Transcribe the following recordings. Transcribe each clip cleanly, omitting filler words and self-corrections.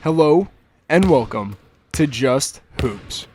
Hello and welcome to Just Hoops.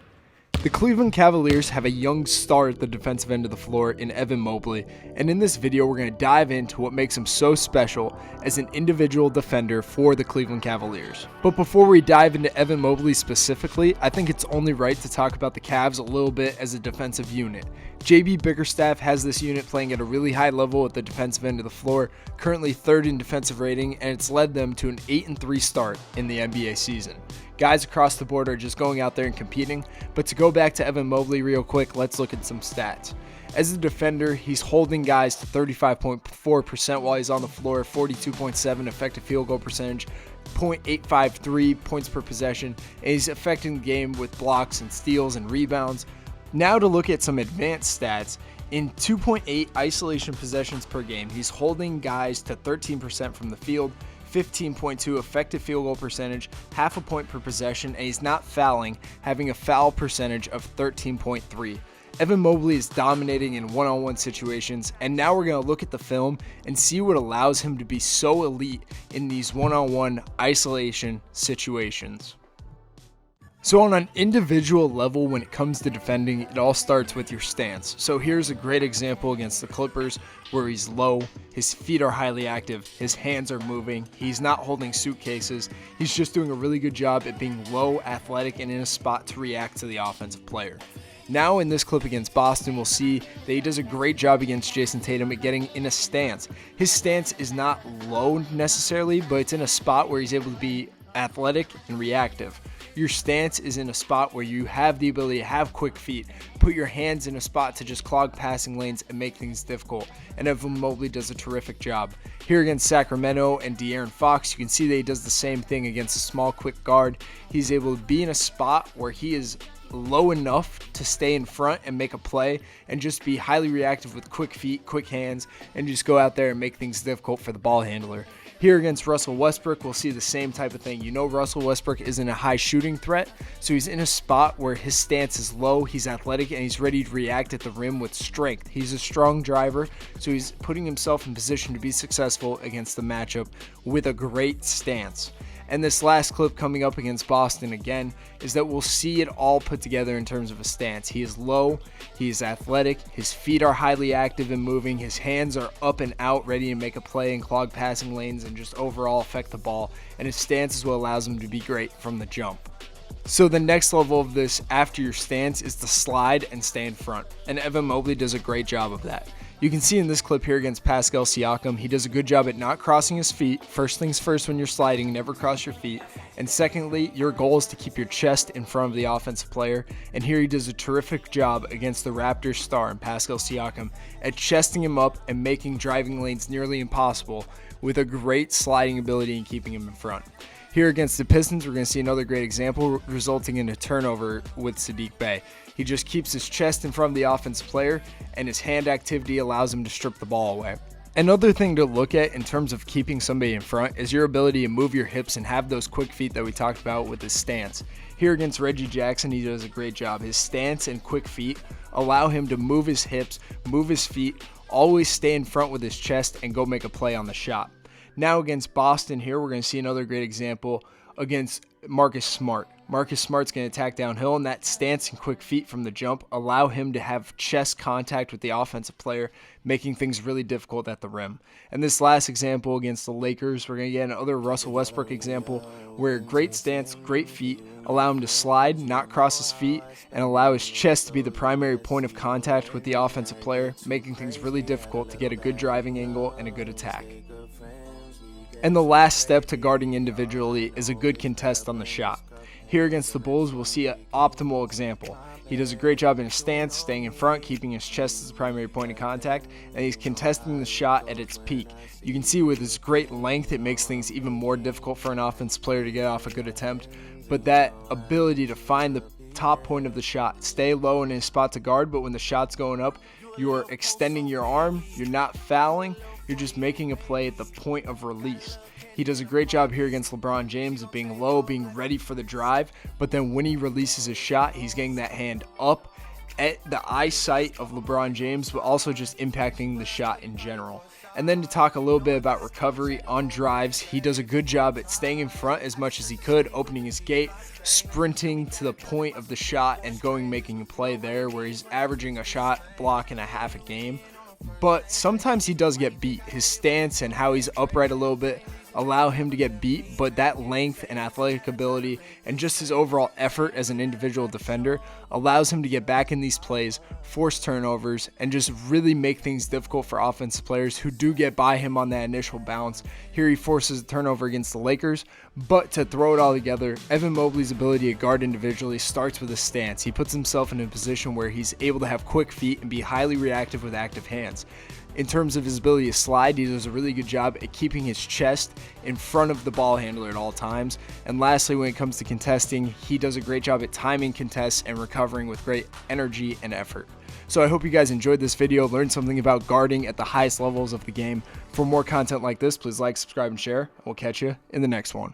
The Cleveland Cavaliers have a young star at the defensive end of the floor in Evan Mobley, and in this video we're going to dive into what makes him so special as an individual defender for the Cleveland Cavaliers. But before we dive into Evan Mobley specifically, I think it's only right to talk about the Cavs a little bit as a defensive unit. JB Bickerstaff has this unit playing at a really high level at the defensive end of the floor, currently third in defensive rating, and it's led them to an 8-3 start in the NBA season. Guys across the board are just going out there and competing, but to go back to Evan Mobley real quick, let's look at some stats. As a defender, he's holding guys to 35.4% while he's on the floor, 42.7 effective field goal percentage, 0.853 points per possession, and he's affecting the game with blocks and steals and rebounds. Now to look at some advanced stats. In 2.8 isolation possessions per game, he's holding guys to 13% from the field, 15.2 effective field goal percentage, half a point per possession, and he's not fouling, having a foul percentage of 13.3. Evan Mobley is dominating in one-on-one situations, and now we're going to look at the film and see what allows him to be so elite in these one-on-one isolation situations. So on an individual level, when it comes to defending, it all starts with your stance. So here's a great example against the Clippers where he's low, his feet are highly active, his hands are moving, he's not holding suitcases, he's just doing a really good job at being low, athletic, and in a spot to react to the offensive player. Now in this clip against Boston, we'll see that he does a great job against Jason Tatum at getting in a stance. His stance is not low necessarily, but it's in a spot where he's able to be athletic and reactive. Your stance is in a spot where you have the ability to have quick feet, put your hands in a spot to just clog passing lanes and make things difficult, and Evan Mobley does a terrific job. Here against Sacramento and De'Aaron Fox, you can see that he does the same thing against a small, quick guard. He's able to be in a spot where he is low enough to stay in front and make a play and just be highly reactive with quick feet, quick hands, and just go out there and make things difficult for the ball handler. Here against Russell Westbrook, we'll see the same type of thing. You know Russell Westbrook isn't a high shooting threat, so he's in a spot where his stance is low, he's athletic, and he's ready to react at the rim with strength. He's a strong driver, so he's putting himself in position to be successful against the matchup with a great stance. And this last clip coming up against Boston again is that we'll see it all put together in terms of a stance. He is low, he is athletic, his feet are highly active and moving, his hands are up and out ready to make a play and clog passing lanes and just overall affect the ball, and his stance is what allows him to be great from the jump. So the next level of this after your stance is to slide and stay in front, and Evan Mobley does a great job of that. You can see in this clip here against Pascal Siakam, he does a good job at not crossing his feet. First things first, when you're sliding, never cross your feet. And secondly, your goal is to keep your chest in front of the offensive player. And here he does a terrific job against the Raptors star in Pascal Siakam at chesting him up and making driving lanes nearly impossible with a great sliding ability and keeping him in front. Here against the Pistons, we're going to see another great example resulting in a turnover with Saddiq Bey. He just keeps his chest in front of the offensive player, and his hand activity allows him to strip the ball away. Another thing to look at in terms of keeping somebody in front is your ability to move your hips and have those quick feet that we talked about with his stance. Here against Reggie Jackson, he does a great job. His stance and quick feet allow him to move his hips, move his feet, always stay in front with his chest, and go make a play on the shot. Now against Boston here, we're going to see another great example against Marcus Smart. Marcus Smart's going to attack downhill, and that stance and quick feet from the jump allow him to have chest contact with the offensive player, making things really difficult at the rim. And this last example against the Lakers, we're going to get another Russell Westbrook example where great stance, great feet allow him to slide, not cross his feet, and allow his chest to be the primary point of contact with the offensive player, making things really difficult to get a good driving angle and a good attack. And the last step to guarding individually is a good contest on the shot. Here against the Bulls, we'll see an optimal example. He does a great job in his stance, staying in front, keeping his chest as the primary point of contact, and he's contesting the shot at its peak. You can see with his great length, it makes things even more difficult for an offensive player to get off a good attempt, but that ability to find the top point of the shot, stay low in his spot to guard, but when the shot's going up, you're extending your arm, you're not fouling, you're just making a play at the point of release. He does a great job here against LeBron James of being low, being ready for the drive, but then when he releases his shot, he's getting that hand up at the eyesight of LeBron James, but also just impacting the shot in general. And then to talk a little bit about recovery on drives, he does a good job at staying in front as much as he could, opening his gate, sprinting to the point of the shot and making a play there, where he's averaging a shot block and a half a game. But sometimes he does get beat. His stance and how he's upright a little bit allow him to get beat, but that length and athletic ability and just his overall effort as an individual defender allows him to get back in these plays, force turnovers, and just really make things difficult for offensive players who do get by him on that initial bounce. Here he forces a turnover against the Lakers, but to throw it all together, Evan Mobley's ability to guard individually starts with a stance. He puts himself in a position where he's able to have quick feet and be highly reactive with active hands. In terms of his ability to slide, he does a really good job at keeping his chest in front of the ball handler at all times. And lastly, when it comes to contesting, he does a great job at timing contests and recovering with great energy and effort. So I hope you guys enjoyed this video, learned something about guarding at the highest levels of the game. For more content like this, please like, subscribe, and share. We'll catch you in the next one.